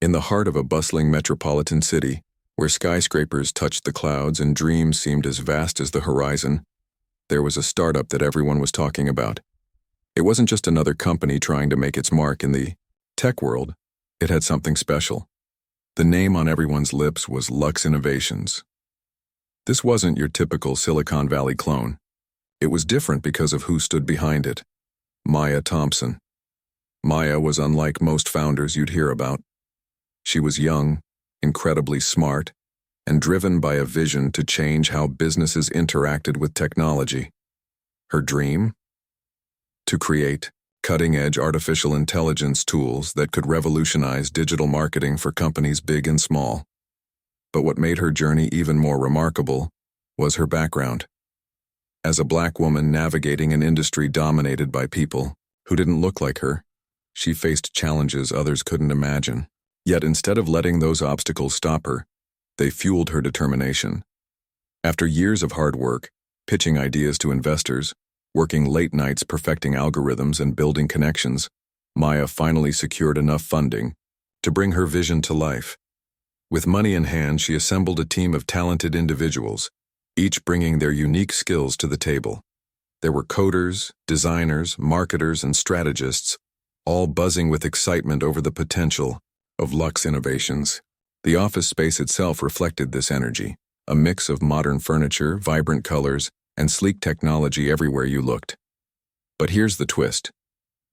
In the heart of a bustling metropolitan city, where skyscrapers touched the clouds and dreams seemed as vast as the horizon, there was a startup that everyone was talking about. It wasn't just another company trying to make its mark in the tech world. It had something special. The name on everyone's lips was Lux Innovations. This wasn't your typical Silicon Valley clone. It was different because of who stood behind it. Maya Thompson. Maya was unlike most founders you'd hear about. She was young, incredibly smart, and driven by a vision to change how businesses interacted with technology. Her dream? To create cutting-edge artificial intelligence tools that could revolutionize digital marketing for companies big and small. But what made her journey even more remarkable was her background. As a Black woman navigating an industry dominated by people who didn't look like her, she faced challenges others couldn't imagine. Yet instead of letting those obstacles stop her, they fueled her determination. After years of hard work, pitching ideas to investors, working late nights perfecting algorithms and building connections, Maya finally secured enough funding to bring her vision to life. With money in hand, she assembled a team of talented individuals, each bringing their unique skills to the table. There were coders, designers, marketers, and strategists, all buzzing with excitement over the potential of Lux Innovations. The office space itself reflected this energy, a mix of modern furniture, vibrant colors, and sleek technology everywhere you looked. But here's the twist.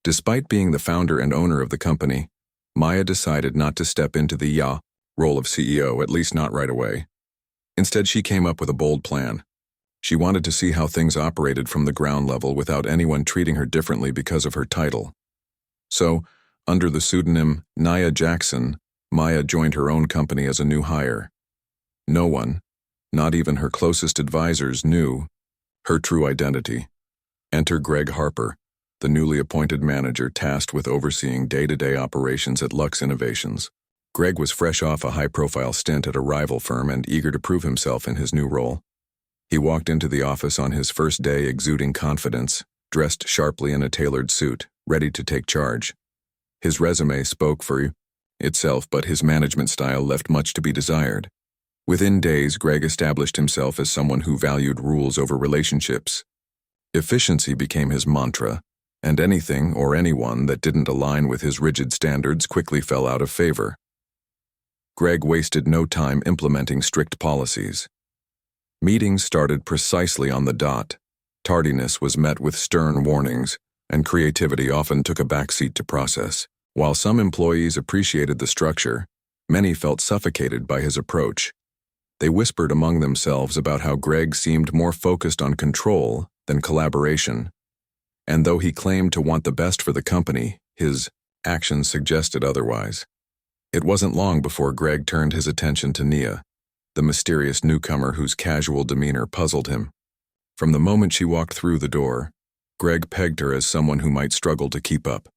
Despite being the founder and owner of the company, Maya decided not to step into the role of CEO, at least not right away. Instead, she came up with a bold plan. She wanted to see how things operated from the ground level without anyone treating her differently because of her title. So, under the pseudonym Nia Jackson, Maya joined her own company as a new hire. No one, not even her closest advisors, knew her true identity. Enter Greg Harper, the newly appointed manager tasked with overseeing day-to-day operations at Lux Innovations. Greg was fresh off a high-profile stint at a rival firm and eager to prove himself in his new role. He walked into the office on his first day exuding confidence, dressed sharply in a tailored suit, ready to take charge. His resume spoke for itself, but his management style left much to be desired. Within days, Greg established himself as someone who valued rules over relationships. Efficiency became his mantra, and anything or anyone that didn't align with his rigid standards quickly fell out of favor. Greg wasted no time implementing strict policies. Meetings started precisely on the dot. Tardiness was met with stern warnings, and creativity often took a backseat to process. While some employees appreciated the structure, many felt suffocated by his approach. They whispered among themselves about how Greg seemed more focused on control than collaboration. And though he claimed to want the best for the company, his actions suggested otherwise. It wasn't long before Greg turned his attention to Nia, the mysterious newcomer whose casual demeanor puzzled him. From the moment she walked through the door, Greg pegged her as someone who might struggle to keep up.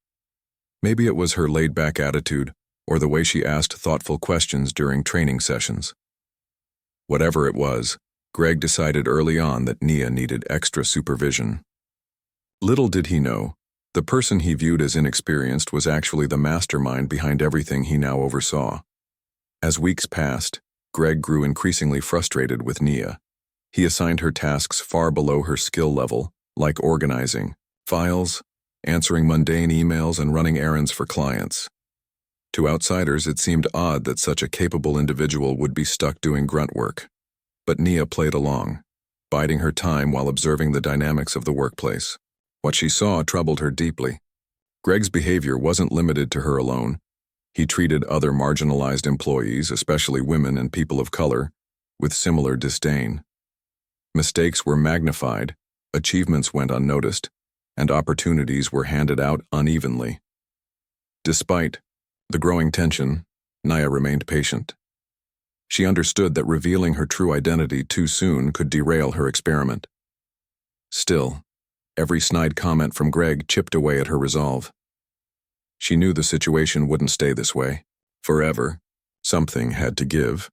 Maybe it was her laid-back attitude or the way she asked thoughtful questions during training sessions. Whatever it was, Greg decided early on that Nia needed extra supervision. Little did he know, the person he viewed as inexperienced was actually the mastermind behind everything he now oversaw. As weeks passed, Greg grew increasingly frustrated with Nia. He assigned her tasks far below her skill level, like organizing files, answering mundane emails, and running errands for clients. To outsiders, it seemed odd that such a capable individual would be stuck doing grunt work. But Nia played along, biding her time while observing the dynamics of the workplace. What she saw troubled her deeply. Greg's behavior wasn't limited to her alone. He treated other marginalized employees, especially women and people of color, with similar disdain. Mistakes were magnified, achievements went unnoticed, and opportunities were handed out unevenly. Despite the growing tension, Nia remained patient. She understood that revealing her true identity too soon could derail her experiment. Still, every snide comment from Greg chipped away at her resolve. She knew the situation wouldn't stay this way forever. Something had to give,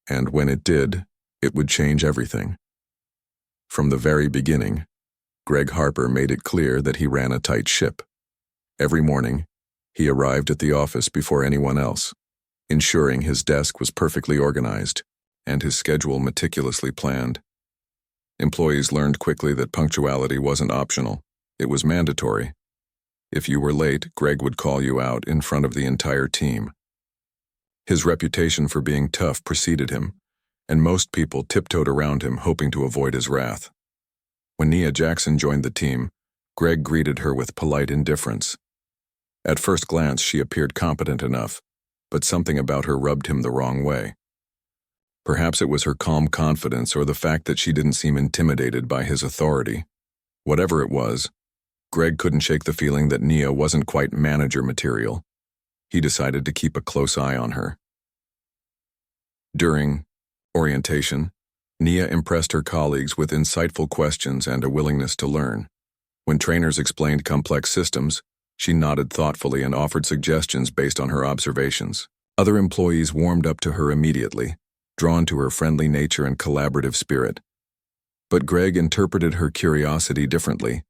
and when it did, it would change everything. From the very beginning, Greg Harper made it clear that he ran a tight ship. Every morning, he arrived at the office before anyone else, ensuring his desk was perfectly organized and his schedule meticulously planned. Employees learned quickly that punctuality wasn't optional, it was mandatory. If you were late, Greg would call you out in front of the entire team. His reputation for being tough preceded him, and most people tiptoed around him hoping to avoid his wrath. When Nia Jackson joined the team, Greg greeted her with polite indifference. At first glance, she appeared competent enough, but something about her rubbed him the wrong way. Perhaps it was her calm confidence or the fact that she didn't seem intimidated by his authority. Whatever it was, Greg couldn't shake the feeling that Nia wasn't quite manager material. He decided to keep a close eye on her. During orientation, Nia impressed her colleagues with insightful questions and a willingness to learn. When trainers explained complex systems, she nodded thoughtfully and offered suggestions based on her observations. Other employees warmed up to her immediately, drawn to her friendly nature and collaborative spirit. But Greg interpreted her curiosity differently.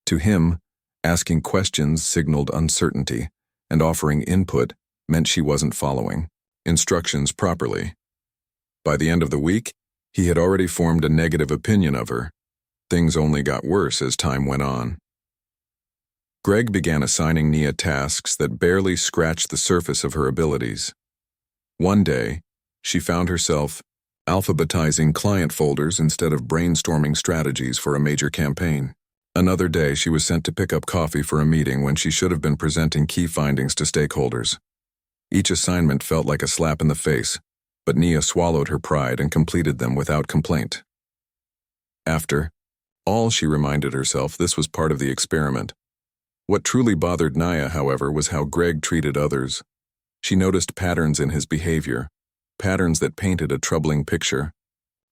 To him, asking questions signaled uncertainty, and offering input meant she wasn't following instructions properly. By the end of the week, he had already formed a negative opinion of her. Things only got worse as time went on. Greg began assigning Nia tasks that barely scratched the surface of her abilities. One day, she found herself alphabetizing client folders instead of brainstorming strategies for a major campaign. Another day, she was sent to pick up coffee for a meeting when she should have been presenting key findings to stakeholders. Each assignment felt like a slap in the face, but Nia swallowed her pride and completed them without complaint. After all, she reminded herself this was part of the experiment. What truly bothered Nia, however, was how Greg treated others. She noticed patterns in his behavior, patterns that painted a troubling picture.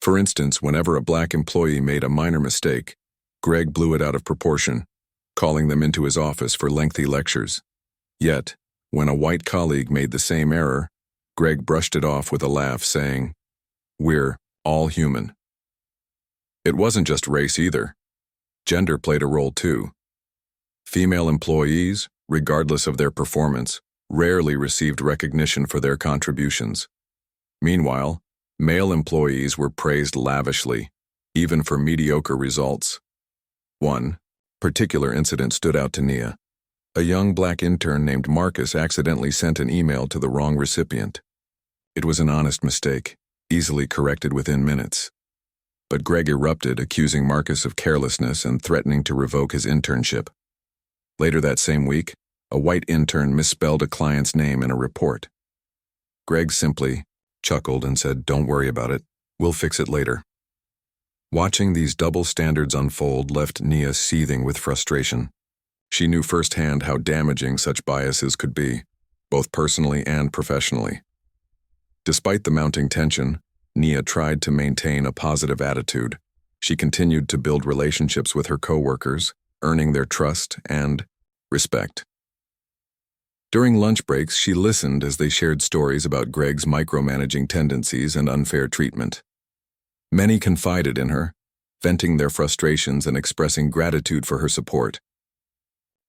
For instance, whenever a black employee made a minor mistake, Greg blew it out of proportion, calling them into his office for lengthy lectures. Yet, when a white colleague made the same error, Greg brushed it off with a laugh, saying, "We're all human." It wasn't just race either. Gender played a role too. Female employees, regardless of their performance, rarely received recognition for their contributions. Meanwhile, male employees were praised lavishly, even for mediocre results. One particular incident stood out to Nia. A young black intern named Marcus accidentally sent an email to the wrong recipient. It was an honest mistake, easily corrected within minutes. But Greg erupted, accusing Marcus of carelessness and threatening to revoke his internship. Later that same week, a white intern misspelled a client's name in a report. Greg simply chuckled and said, "Don't worry about it, we'll fix it later." Watching these double standards unfold left Nia seething with frustration. She knew firsthand how damaging such biases could be, both personally and professionally. Despite the mounting tension, Nia tried to maintain a positive attitude. She continued to build relationships with her coworkers, earning their trust and respect. During lunch breaks, she listened as they shared stories about Greg's micromanaging tendencies and unfair treatment. Many confided in her, venting their frustrations and expressing gratitude for her support.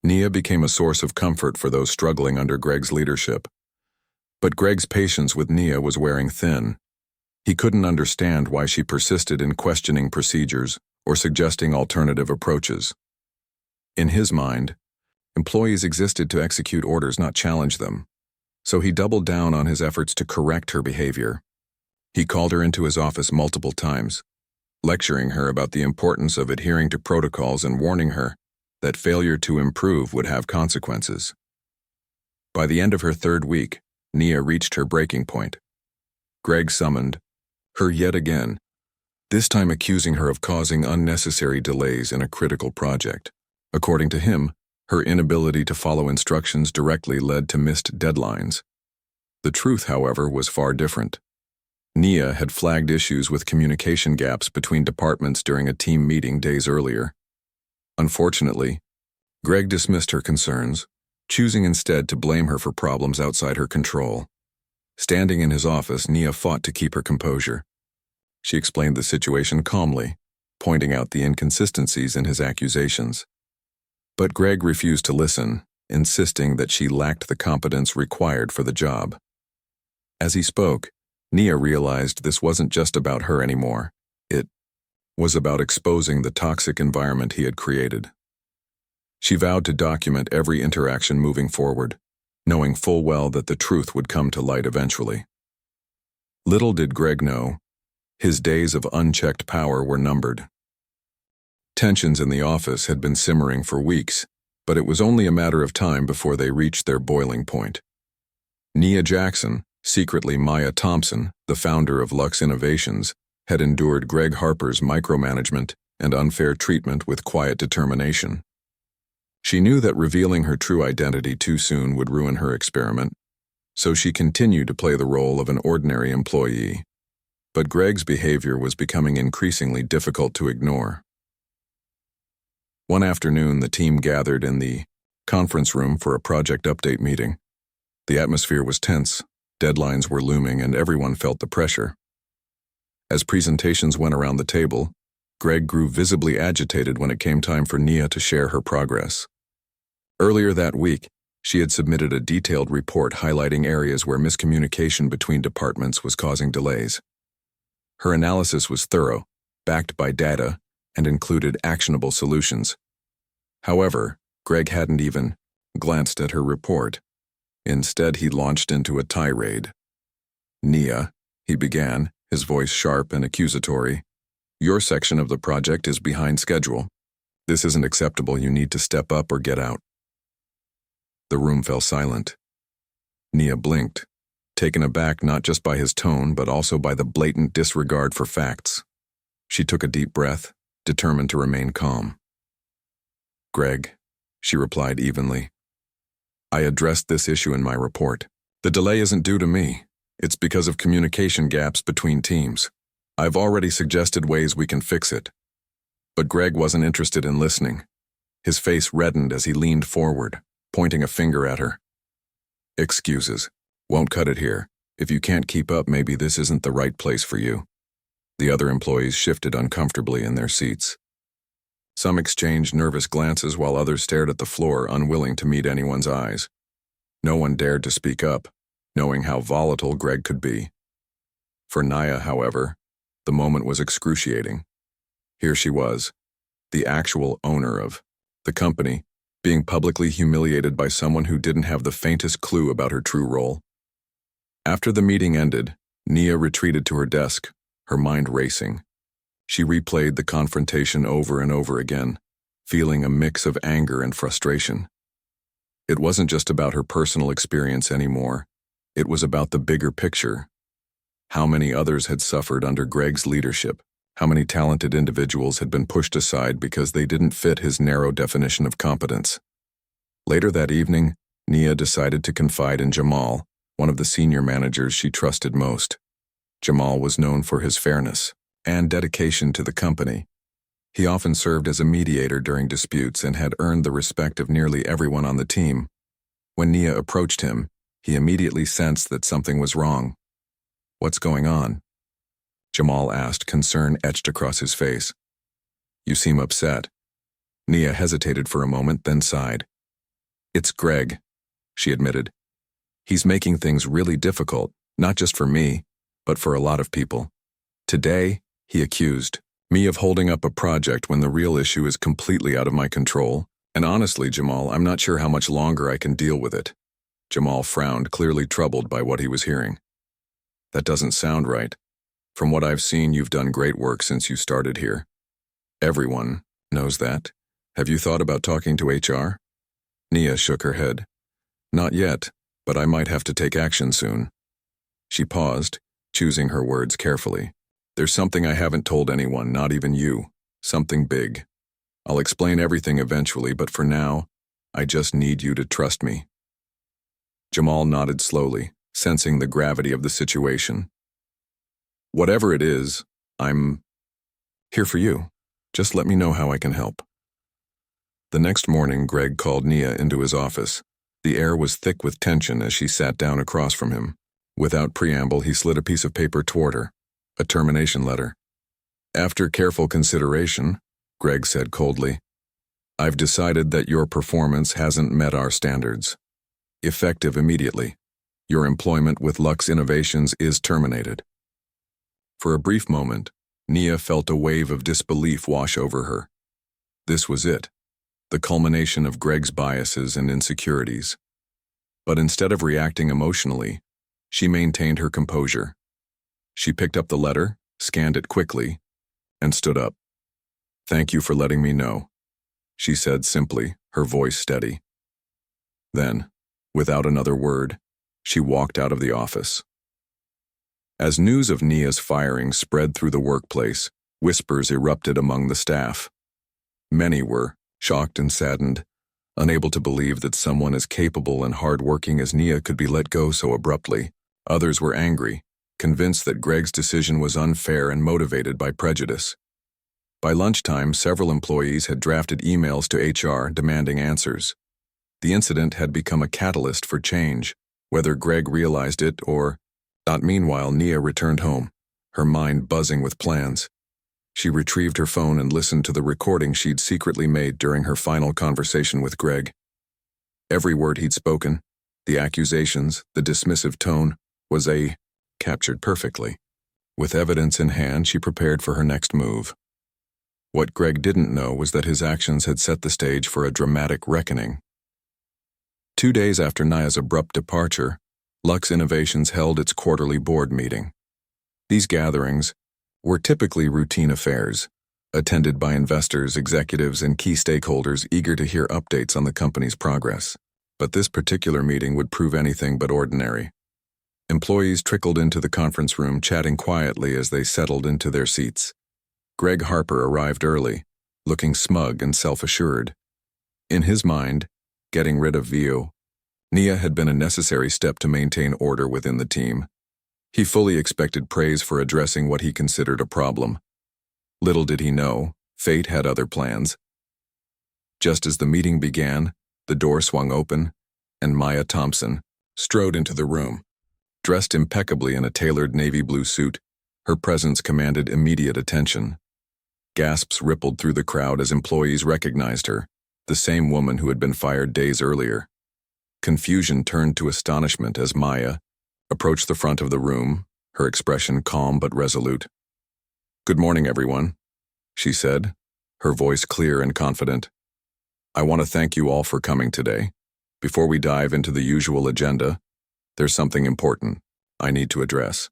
Nia became a source of comfort for those struggling under Greg's leadership. But Greg's patience with Nia was wearing thin. He couldn't understand why she persisted in questioning procedures or suggesting alternative approaches. In his mind, employees existed to execute orders, not challenge them. So he doubled down on his efforts to correct her behavior. He called her into his office multiple times, lecturing her about the importance of adhering to protocols and warning her that failure to improve would have consequences. By the end of her third week, Nia reached her breaking point. Greg summoned her yet again, this time accusing her of causing unnecessary delays in a critical project. According to him, her inability to follow instructions directly led to missed deadlines. The truth, however, was far different. Nia had flagged issues with communication gaps between departments during a team meeting days earlier. Unfortunately, Greg dismissed her concerns, choosing instead to blame her for problems outside her control. Standing in his office, Nia fought to keep her composure. She explained the situation calmly, pointing out the inconsistencies in his accusations. But Greg refused to listen, insisting that she lacked the competence required for the job. As he spoke, Nia realized this wasn't just about her anymore. It was about exposing the toxic environment he had created. She vowed to document every interaction moving forward, knowing full well that the truth would come to light eventually. Little did Greg know, his days of unchecked power were numbered. Tensions in the office had been simmering for weeks, but it was only a matter of time before they reached their boiling point. Nia Jackson, secretly Maya Thompson, the founder of Lux Innovations, had endured Greg Harper's micromanagement and unfair treatment with quiet determination. She knew that revealing her true identity too soon would ruin her experiment, so she continued to play the role of an ordinary employee. But Greg's behavior was becoming increasingly difficult to ignore. One afternoon, the team gathered in the conference room for a project update meeting. The atmosphere was tense, deadlines were looming, and everyone felt the pressure. As presentations went around the table, Greg grew visibly agitated when it came time for Nia to share her progress. Earlier that week, she had submitted a detailed report highlighting areas where miscommunication between departments was causing delays. Her analysis was thorough, backed by data, and included actionable solutions. However, Greg hadn't even glanced at her report. Instead, he launched into a tirade. "Nia," he began, his voice sharp and accusatory, "your section of the project is behind schedule. This isn't acceptable. You need to step up or get out." The room fell silent. Nia blinked, taken aback not just by his tone but also by the blatant disregard for facts. She took a deep breath, determined to remain calm. "Greg," she replied evenly, "I addressed this issue in my report. The delay isn't due to me. It's because of communication gaps between teams. I've already suggested ways we can fix it." But Greg wasn't interested in listening. His face reddened as he leaned forward, pointing a finger at her. "Excuses. Won't cut it here. If you can't keep up, maybe this isn't the right place for you." The other employees shifted uncomfortably in their seats. Some exchanged nervous glances while others stared at the floor, unwilling to meet anyone's eyes. No one dared to speak up, knowing how volatile Greg could be. For Nia, however, the moment was excruciating. Here she was, the actual owner of the company, being publicly humiliated by someone who didn't have the faintest clue about her true role. After the meeting ended, Nia retreated to her desk, her mind racing. She replayed the confrontation over and over again, feeling a mix of anger and frustration. It wasn't just about her personal experience anymore. It was about the bigger picture. How many others had suffered under Greg's leadership? How many talented individuals had been pushed aside because they didn't fit his narrow definition of competence? Later that evening, Nia decided to confide in Jamal, one of the senior managers she trusted most. Jamal was known for his fairness and dedication to the company. He often served as a mediator during disputes and had earned the respect of nearly everyone on the team. When Nia approached him, he immediately sensed that something was wrong. "What's going on?" Jamal asked, concern etched across his face. "You seem upset." Nia hesitated for a moment, then sighed. "It's Greg," she admitted. "He's making things really difficult, not just for me, but for a lot of people. Today, he accused me of holding up a project when the real issue is completely out of my control. And honestly, Jamal, I'm not sure how much longer I can deal with it." Jamal frowned, clearly troubled by what he was hearing. "That doesn't sound right. From what I've seen, you've done great work since you started here. Everyone knows that. Have you thought about talking to HR?" Nia shook her head. "Not yet, but I might have to take action soon." She paused, choosing her words carefully. "There's something I haven't told anyone, not even you. Something big. I'll explain everything eventually, but for now, I just need you to trust me." Jamal nodded slowly, sensing the gravity of the situation. "Whatever it is, I'm here for you. Just let me know how I can help." The next morning, Greg called Nia into his office. The air was thick with tension as she sat down across from him. Without preamble, he slid a piece of paper toward her, a termination letter. "After careful consideration," Greg said coldly, "I've decided that your performance hasn't met our standards. Effective immediately." Your employment with Lux Innovations is terminated. For a brief moment, Nia felt a wave of disbelief wash over her. This was it, the culmination of Greg's biases and insecurities. But instead of reacting emotionally, she maintained her composure. She picked up the letter, scanned it quickly, and stood up. "Thank you for letting me know," she said simply, her voice steady. Then, without another word, she walked out of the office. As news of Nia's firing spread through the workplace, whispers erupted among the staff. Many were shocked and saddened, unable to believe that someone as capable and hard-working as Nia could be let go so abruptly. Others were angry, convinced that Greg's decision was unfair and motivated by prejudice. By lunchtime, several employees had drafted emails to HR demanding answers. The incident had become a catalyst for change, whether Greg realized it or not. Meanwhile, Nia returned home, her mind buzzing with plans. She retrieved her phone and listened to the recording she'd secretly made during her final conversation with Greg. Every word he'd spoken, the accusations, the dismissive tone, was captured perfectly. With evidence in hand, she prepared for her next move. What Greg didn't know was that his actions had set the stage for a dramatic reckoning. 2 days after Nia's abrupt departure, Lux Innovations held its quarterly board meeting. These gatherings were typically routine affairs, attended by investors, executives, and key stakeholders eager to hear updates on the company's progress. But this particular meeting would prove anything but ordinary. Employees trickled into the conference room, chatting quietly as they settled into their seats. Greg Harper arrived early, looking smug and self-assured. In his mind, getting rid of Nia had been a necessary step to maintain order within the team. He fully expected praise for addressing what he considered a problem. Little did he know, fate had other plans. Just as the meeting began, the door swung open, and Maya Thompson strode into the room. Dressed impeccably in a tailored navy blue suit, her presence commanded immediate attention. Gasps rippled through the crowd as employees recognized her, the same woman who had been fired days earlier. Confusion turned to astonishment as Maya approached the front of the room, her expression calm but resolute. "Good morning, everyone," she said, her voice clear and confident. "I want to thank you all for coming today. Before we dive into the usual agenda, there's something important I need to address."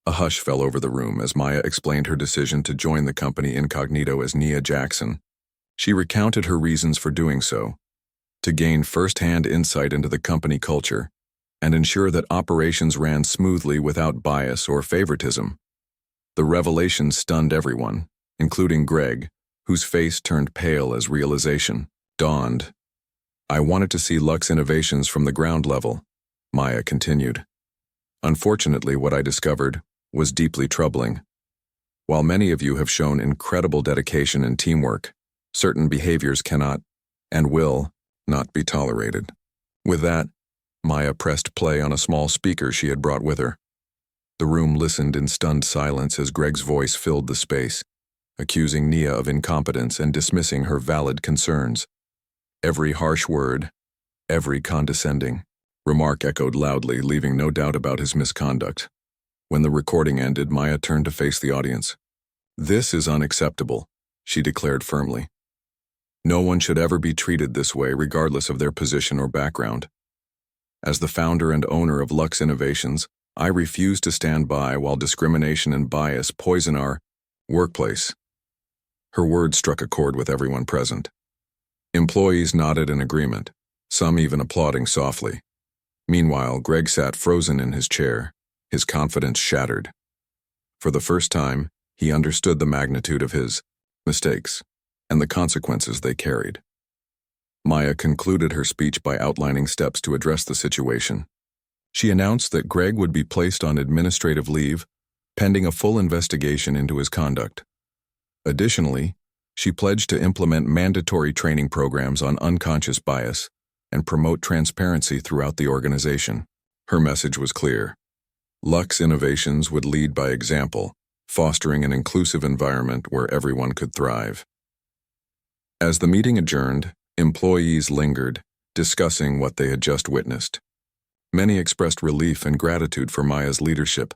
A hush fell over the room as Maya explained her decision to join the company incognito as Nia Jackson. She recounted her reasons for doing so: to gain first-hand insight into the company culture and ensure that operations ran smoothly without bias or favoritism. The revelation stunned everyone, including Greg, whose face turned pale as realization dawned. "I wanted to see Lux Innovations from the ground level," Maya continued. "Unfortunately, what I discovered was deeply troubling. While many of you have shown incredible dedication and teamwork, certain behaviors cannot and will not be tolerated." With that, Maya pressed play on a small speaker she had brought with her. The room listened in stunned silence as Greg's voice filled the space, accusing Nia of incompetence and dismissing her valid concerns. Every harsh word, every condescending remark echoed loudly, leaving no doubt about his misconduct. When the recording ended, Maya turned to face the audience. "This is unacceptable," she declared firmly. "No one should ever be treated this way, regardless of their position or background. As the founder and owner of Lux Innovations, I refuse to stand by while discrimination and bias poison our workplace." Her words struck a chord with everyone present. Employees nodded in agreement, some even applauding softly. Meanwhile, Greg sat frozen in his chair, his confidence shattered. For the first time, he understood the magnitude of his mistakes and the consequences they carried. Maya concluded her speech by outlining steps to address the situation. She announced that Greg would be placed on administrative leave, pending a full investigation into his conduct. Additionally, she pledged to implement mandatory training programs on unconscious bias and promote transparency throughout the organization. Her message was clear. Lux Innovations would lead by example, fostering an inclusive environment where everyone could thrive. As the meeting adjourned, employees lingered, discussing what they had just witnessed. Many expressed relief and gratitude for Maya's leadership,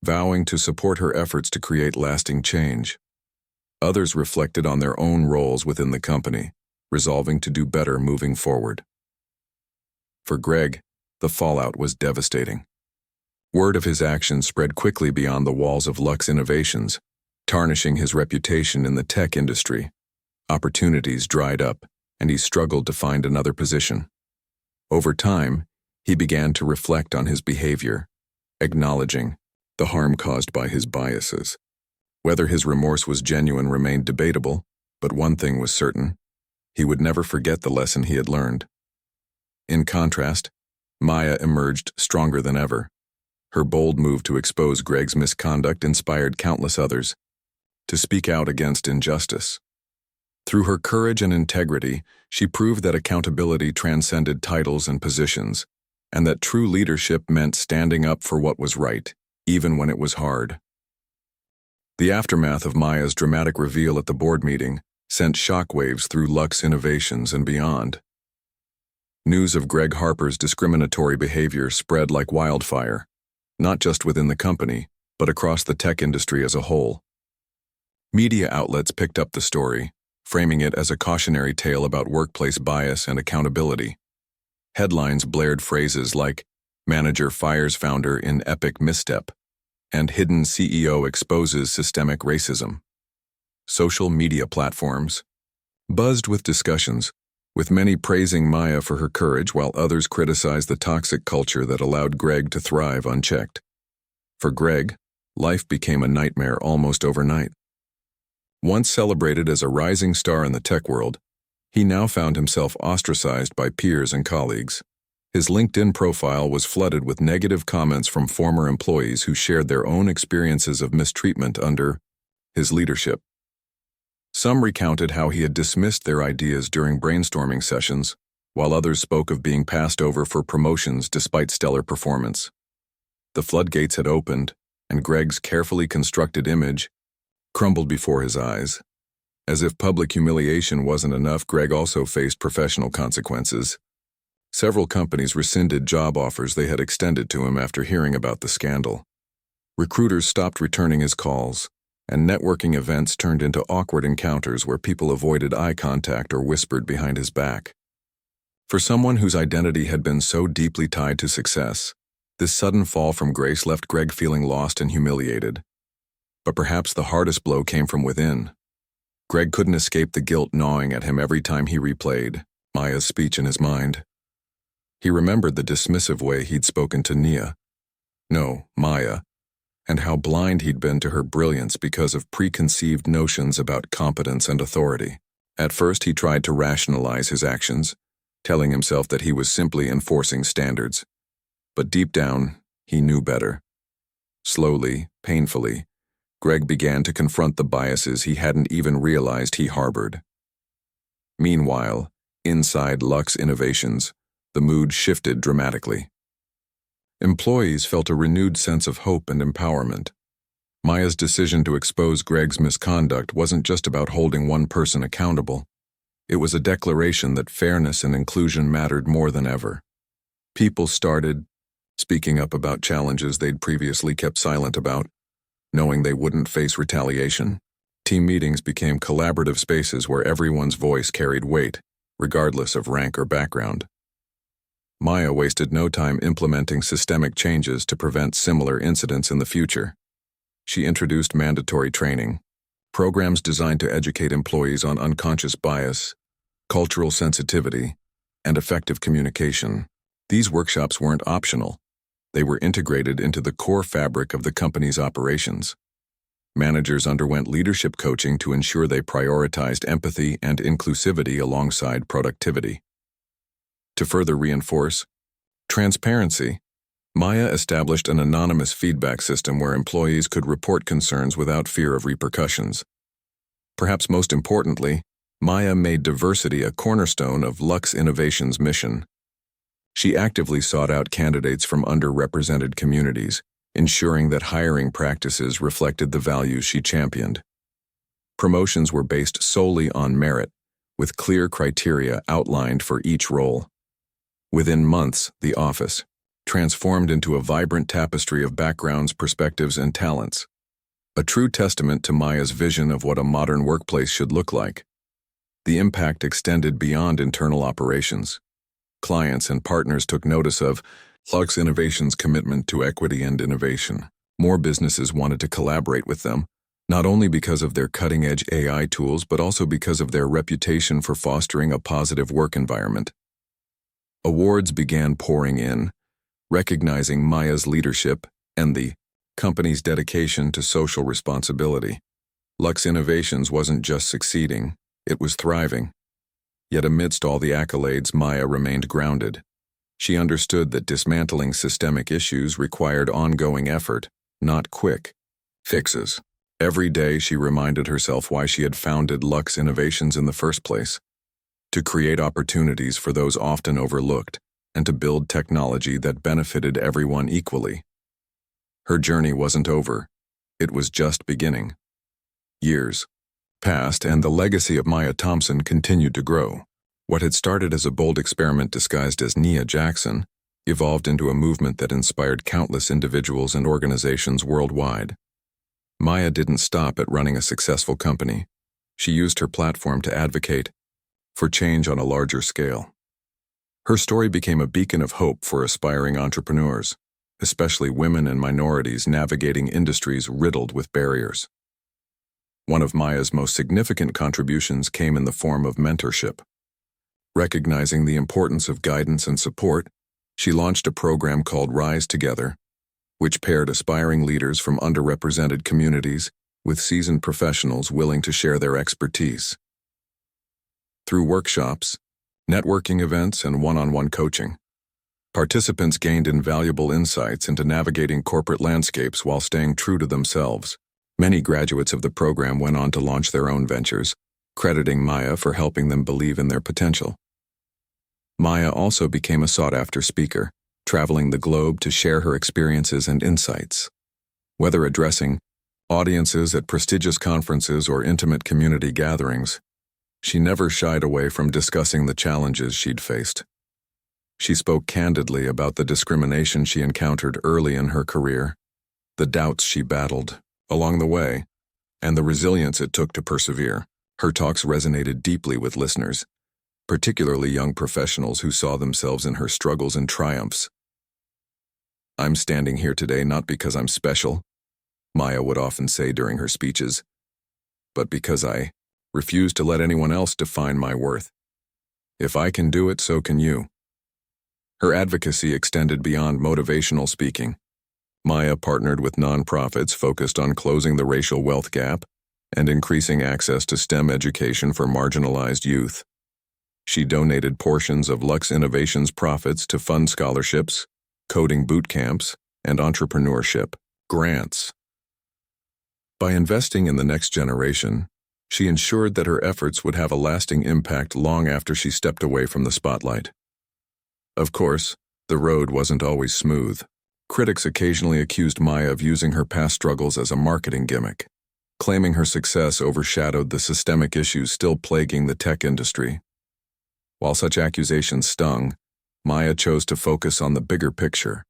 vowing to support her efforts to create lasting change. Others reflected on their own roles within the company, resolving to do better moving forward. For Greg, the fallout was devastating. Word of his actions spread quickly beyond the walls of Lux Innovations, tarnishing his reputation in the tech industry. Opportunities dried up, and he struggled to find another position. Over time, he began to reflect on his behavior, acknowledging the harm caused by his biases. Whether his remorse was genuine remained debatable, but one thing was certain: he would never forget the lesson he had learned. In contrast, Maya emerged stronger than ever. Her bold move to expose Greg's misconduct inspired countless others to speak out against injustice. Through her courage and integrity, she proved that accountability transcended titles and positions, and that true leadership meant standing up for what was right, even when it was hard. The aftermath of Maya's dramatic reveal at the board meeting sent shockwaves through Lux Innovations and beyond. News of Greg Harper's discriminatory behavior spread like wildfire, not just within the company, but across the tech industry as a whole. Media outlets picked up the story, framing it as a cautionary tale about workplace bias and accountability. Headlines blared phrases like "Manager fires founder in epic misstep" and "Hidden CEO exposes systemic racism." Social media platforms buzzed with discussions, with many praising Maya for her courage while others criticized the toxic culture that allowed Greg to thrive unchecked. For Greg, life became a nightmare almost overnight. Once celebrated as a rising star in the tech world, he now found himself ostracized by peers and colleagues. His LinkedIn profile was flooded with negative comments from former employees who shared their own experiences of mistreatment under his leadership. Some recounted how he had dismissed their ideas during brainstorming sessions, while others spoke of being passed over for promotions despite stellar performance. The floodgates had opened, and Greg's carefully constructed image crumbled before his eyes. As if public humiliation wasn't enough, Greg also faced professional consequences. Several companies rescinded job offers they had extended to him after hearing about the scandal. Recruiters stopped returning his calls, and networking events turned into awkward encounters where people avoided eye contact or whispered behind his back. For someone whose identity had been so deeply tied to success, this sudden fall from grace left Greg feeling lost and humiliated. But perhaps the hardest blow came from within. Greg couldn't escape the guilt gnawing at him every time he replayed Maya's speech in his mind. He remembered the dismissive way he'd spoken to Maya, and how blind he'd been to her brilliance because of preconceived notions about competence and authority. At first, he tried to rationalize his actions, telling himself that he was simply enforcing standards. But deep down, he knew better. Slowly, painfully, Greg began to confront the biases he hadn't even realized he harbored. Meanwhile, inside Lux Innovations, the mood shifted dramatically. Employees felt a renewed sense of hope and empowerment. Maya's decision to expose Greg's misconduct wasn't just about holding one person accountable. It was a declaration that fairness and inclusion mattered more than ever. People started speaking up about challenges they'd previously kept silent about, knowing they wouldn't face retaliation. Team meetings became collaborative spaces where everyone's voice carried weight, regardless of rank or background. Maya wasted no time implementing systemic changes to prevent similar incidents in the future. She introduced mandatory training, programs designed to educate employees on unconscious bias, cultural sensitivity, and effective communication. These workshops weren't optional. They were integrated into the core fabric of the company's operations. Managers underwent leadership coaching to ensure they prioritized empathy and inclusivity alongside productivity. To further reinforce transparency, Maya established an anonymous feedback system where employees could report concerns without fear of repercussions. Perhaps most importantly, Maya made diversity a cornerstone of Lux Innovations' mission. She actively sought out candidates from underrepresented communities, ensuring that hiring practices reflected the values she championed. Promotions were based solely on merit, with clear criteria outlined for each role. Within months, the office, transformed into a vibrant tapestry of backgrounds, perspectives, and talents. A true testament to Maya's vision of what a modern workplace should look like. The impact extended beyond internal operations. Clients and partners took notice of Lux Innovation's commitment to equity and innovation. More businesses wanted to collaborate with them, not only because of their cutting-edge AI tools, but also because of their reputation for fostering a positive work environment. Awards began pouring in, recognizing Maya's leadership and the company's dedication to social responsibility. Lux Innovations wasn't just succeeding, it was thriving. Yet amidst all the accolades, Maya remained grounded. She understood that dismantling systemic issues required ongoing effort, not quick fixes. Every day she reminded herself why she had founded Lux Innovations in the first place: to create opportunities for those often overlooked, and to build technology that benefited everyone equally. Her journey wasn't over. It was just beginning. Years passed, and the legacy of Maya Thompson continued to grow. What had started as a bold experiment disguised as Nia Jackson evolved into a movement that inspired countless individuals and organizations worldwide. Maya didn't stop at running a successful company. She used her platform to advocate for change on a larger scale. Her story became a beacon of hope for aspiring entrepreneurs, especially women and minorities navigating industries riddled with barriers. One of Maya's most significant contributions came in the form of mentorship. Recognizing the importance of guidance and support, she launched a program called Rise Together, which paired aspiring leaders from underrepresented communities with seasoned professionals willing to share their expertise. Through workshops, networking events, and one-on-one coaching, participants gained invaluable insights into navigating corporate landscapes while staying true to themselves. Many graduates of the program went on to launch their own ventures, crediting Maya for helping them believe in their potential. Maya also became a sought-after speaker, traveling the globe to share her experiences and insights. Whether addressing audiences at prestigious conferences or intimate community gatherings, she never shied away from discussing the challenges she'd faced. She spoke candidly about the discrimination she encountered early in her career, the doubts she battled along the way, and the resilience it took to persevere. Her talks resonated deeply with listeners, particularly young professionals who saw themselves in her struggles and triumphs. "I'm standing here today not because I'm special," Maya would often say during her speeches, "but because I refuse to let anyone else define my worth. If I can do it, so can you." Her advocacy extended beyond motivational speaking. Maya partnered with nonprofits focused on closing the racial wealth gap and increasing access to STEM education for marginalized youth. She donated portions of Lux Innovations' profits to fund scholarships, coding boot camps, and entrepreneurship grants. By investing in the next generation, she ensured that her efforts would have a lasting impact long after she stepped away from the spotlight. Of course, the road wasn't always smooth. Critics occasionally accused Maya of using her past struggles as a marketing gimmick, claiming her success overshadowed the systemic issues still plaguing the tech industry. While such accusations stung, Maya chose to focus on the bigger picture.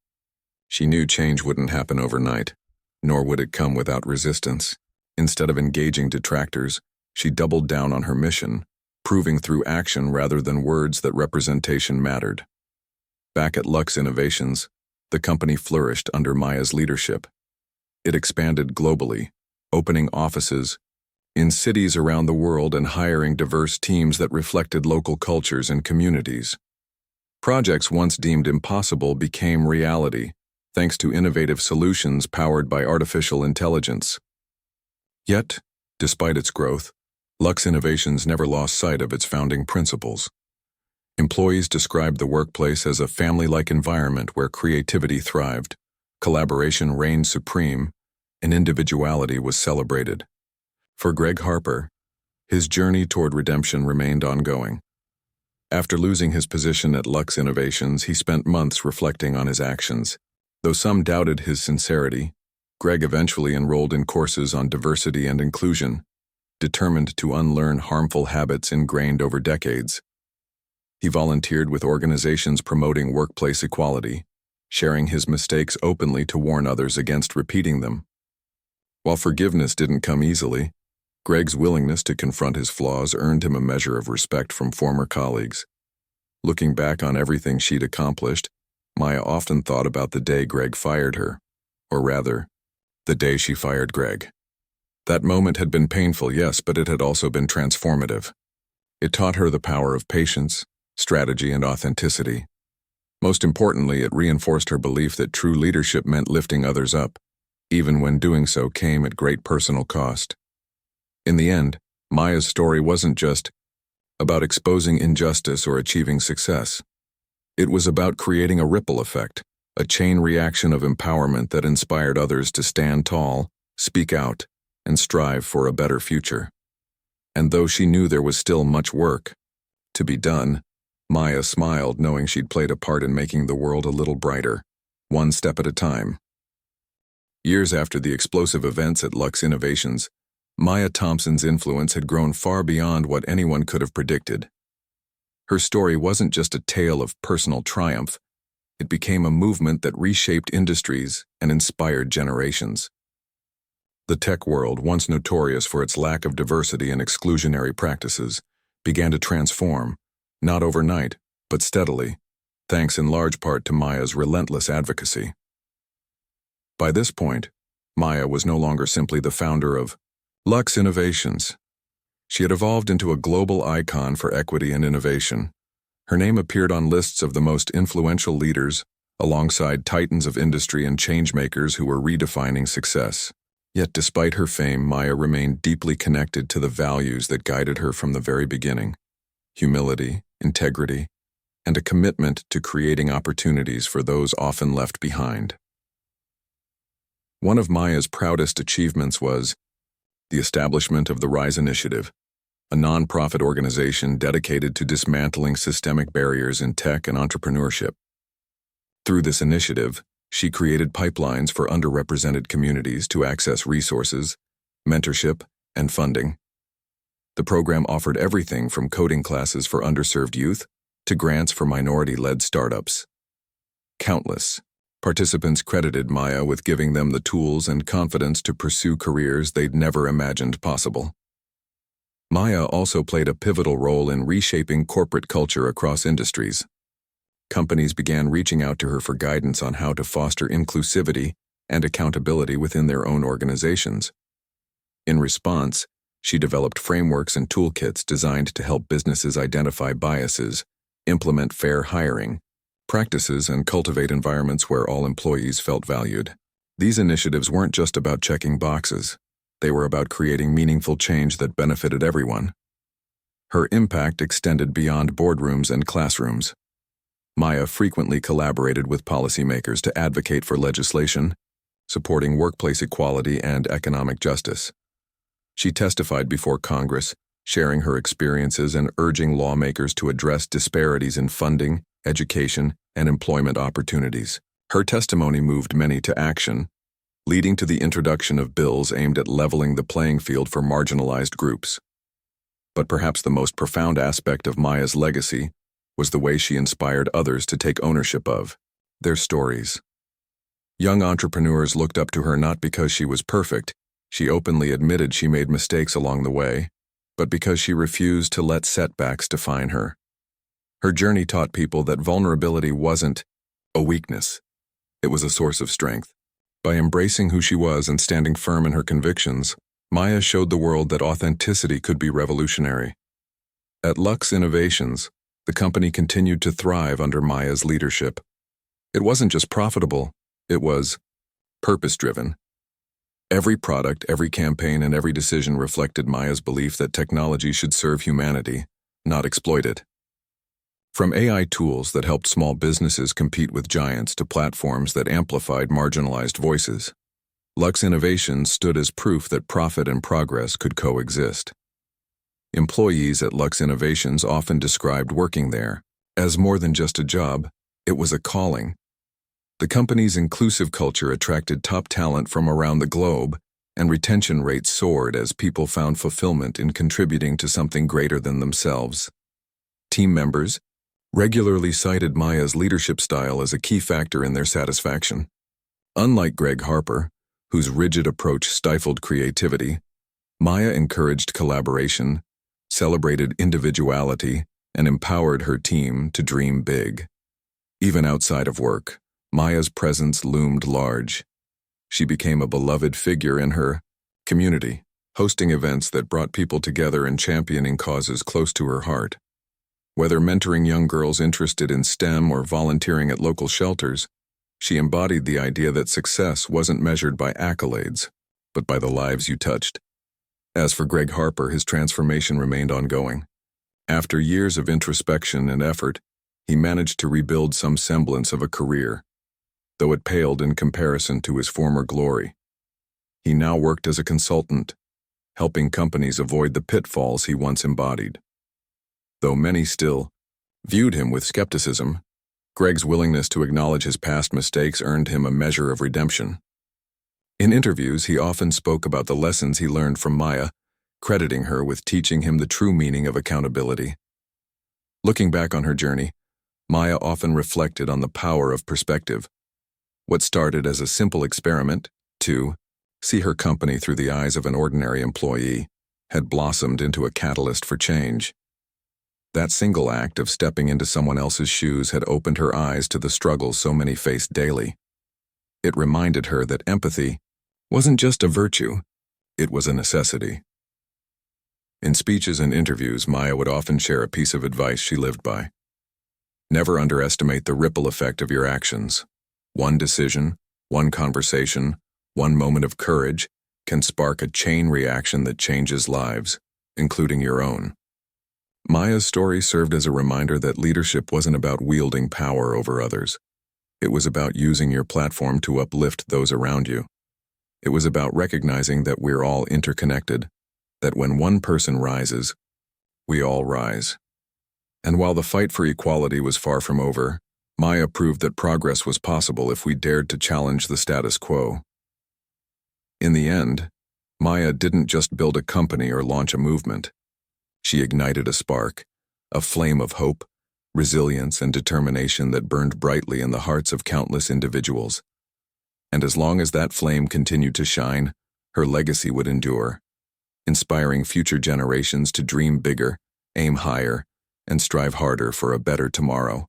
She knew change wouldn't happen overnight, nor would it come without resistance. Instead of engaging detractors, she doubled down on her mission, proving through action rather than words that representation mattered. Back at Lux Innovations, the company flourished under Maya's leadership. It expanded globally, opening offices in cities around the world and hiring diverse teams that reflected local cultures and communities. Projects once deemed impossible became reality, thanks to innovative solutions powered by artificial intelligence. Yet, despite its growth, Lux Innovations never lost sight of its founding principles. Employees described the workplace as a family-like environment where creativity thrived, collaboration reigned supreme, and individuality was celebrated. For Greg Harper, his journey toward redemption remained ongoing. After losing his position at Lux Innovations, he spent months reflecting on his actions. Though some doubted his sincerity, Greg eventually enrolled in courses on diversity and inclusion, determined to unlearn harmful habits ingrained over decades. He volunteered with organizations promoting workplace equality, sharing his mistakes openly to warn others against repeating them. While forgiveness didn't come easily, Greg's willingness to confront his flaws earned him a measure of respect from former colleagues. Looking back on everything she'd accomplished, Maya often thought about the day Greg fired her, or rather, the day she fired Greg. That moment had been painful, yes, but it had also been transformative. It taught her the power of patience, strategy, and authenticity. Most importantly, it reinforced her belief that true leadership meant lifting others up, even when doing so came at great personal cost. In the end, Maya's story wasn't just about exposing injustice or achieving success. It was about creating a ripple effect, a chain reaction of empowerment that inspired others to stand tall, speak out, and strive for a better future. And though she knew there was still much work to be done, Maya smiled knowing she'd played a part in making the world a little brighter, one step at a time. Years after the explosive events at Lux Innovations, Maya Thompson's influence had grown far beyond what anyone could have predicted. Her story wasn't just a tale of personal triumph, it became a movement that reshaped industries and inspired generations. The tech world, once notorious for its lack of diversity and exclusionary practices, began to transform, not overnight, but steadily, thanks in large part to Maya's relentless advocacy. By this point, Maya was no longer simply the founder of Lux Innovations. She had evolved into a global icon for equity and innovation. Her name appeared on lists of the most influential leaders, alongside titans of industry and changemakers who were redefining success. Yet despite her fame, Maya remained deeply connected to the values that guided her from the very beginning: humility, integrity, and a commitment to creating opportunities for those often left behind. One of Maya's proudest achievements was the establishment of the Rise Initiative, a nonprofit organization dedicated to dismantling systemic barriers in tech and entrepreneurship. Through this initiative, she created pipelines for underrepresented communities to access resources, mentorship, and funding. The program offered everything from coding classes for underserved youth to grants for minority-led startups. Countless participants credited Maya with giving them the tools and confidence to pursue careers they'd never imagined possible. Maya also played a pivotal role in reshaping corporate culture across industries. Companies began reaching out to her for guidance on how to foster inclusivity and accountability within their own organizations. In response, she developed frameworks and toolkits designed to help businesses identify biases, implement fair hiring practices, and cultivate environments where all employees felt valued. These initiatives weren't just about checking boxes. They were about creating meaningful change that benefited everyone. Her impact extended beyond boardrooms and classrooms. Maya frequently collaborated with policymakers to advocate for legislation, supporting workplace equality and economic justice. She testified before Congress, sharing her experiences and urging lawmakers to address disparities in funding, education, and employment opportunities. Her testimony moved many to action, leading to the introduction of bills aimed at leveling the playing field for marginalized groups. But perhaps the most profound aspect of Maya's legacy was the way she inspired others to take ownership of their stories. Young entrepreneurs looked up to her not because she was perfect, she openly admitted she made mistakes along the way, but because she refused to let setbacks define her. Her journey taught people that vulnerability wasn't a weakness, it was a source of strength. By embracing who she was and standing firm in her convictions, Maya showed the world that authenticity could be revolutionary. At Lux Innovations, the company continued to thrive under Maya's leadership. It wasn't just profitable, it was purpose-driven. Every product, every campaign, and every decision reflected Maya's belief that technology should serve humanity, not exploit it. From AI tools that helped small businesses compete with giants to platforms that amplified marginalized voices, Lux Innovations stood as proof that profit and progress could coexist. Employees at Lux Innovations often described working there as more than just a job, it was a calling. The company's inclusive culture attracted top talent from around the globe, and retention rates soared as people found fulfillment in contributing to something greater than themselves. Team members, regularly cited Maya's leadership style as a key factor in their satisfaction. Unlike Greg Harper, whose rigid approach stifled creativity, Maya encouraged collaboration, celebrated individuality, and empowered her team to dream big. Even outside of work, Maya's presence loomed large. She became a beloved figure in her community, hosting events that brought people together and championing causes close to her heart. Whether mentoring young girls interested in STEM or volunteering at local shelters, she embodied the idea that success wasn't measured by accolades, but by the lives you touched. As for Greg Harper, his transformation remained ongoing. After years of introspection and effort, he managed to rebuild some semblance of a career, though it paled in comparison to his former glory. He now worked as a consultant, helping companies avoid the pitfalls he once embodied. Though many still viewed him with skepticism, Greg's willingness to acknowledge his past mistakes earned him a measure of redemption. In interviews, he often spoke about the lessons he learned from Maya, crediting her with teaching him the true meaning of accountability. Looking back on her journey, Maya often reflected on the power of perspective. What started as a simple experiment to see her company through the eyes of an ordinary employee had blossomed into a catalyst for change. That single act of stepping into someone else's shoes had opened her eyes to the struggles so many faced daily. It reminded her that empathy wasn't just a virtue, it was a necessity. In speeches and interviews, Maya would often share a piece of advice she lived by. Never underestimate the ripple effect of your actions. One decision, one conversation, one moment of courage can spark a chain reaction that changes lives, including your own. Maya's story served as a reminder that leadership wasn't about wielding power over others. It was about using your platform to uplift those around you. It was about recognizing that we're all interconnected, that when one person rises, we all rise. And while the fight for equality was far from over, Maya proved that progress was possible if we dared to challenge the status quo. In the end, Maya didn't just build a company or launch a movement. She ignited a spark, a flame of hope, resilience, and determination that burned brightly in the hearts of countless individuals. And as long as that flame continued to shine, her legacy would endure, inspiring future generations to dream bigger, aim higher, and strive harder for a better tomorrow.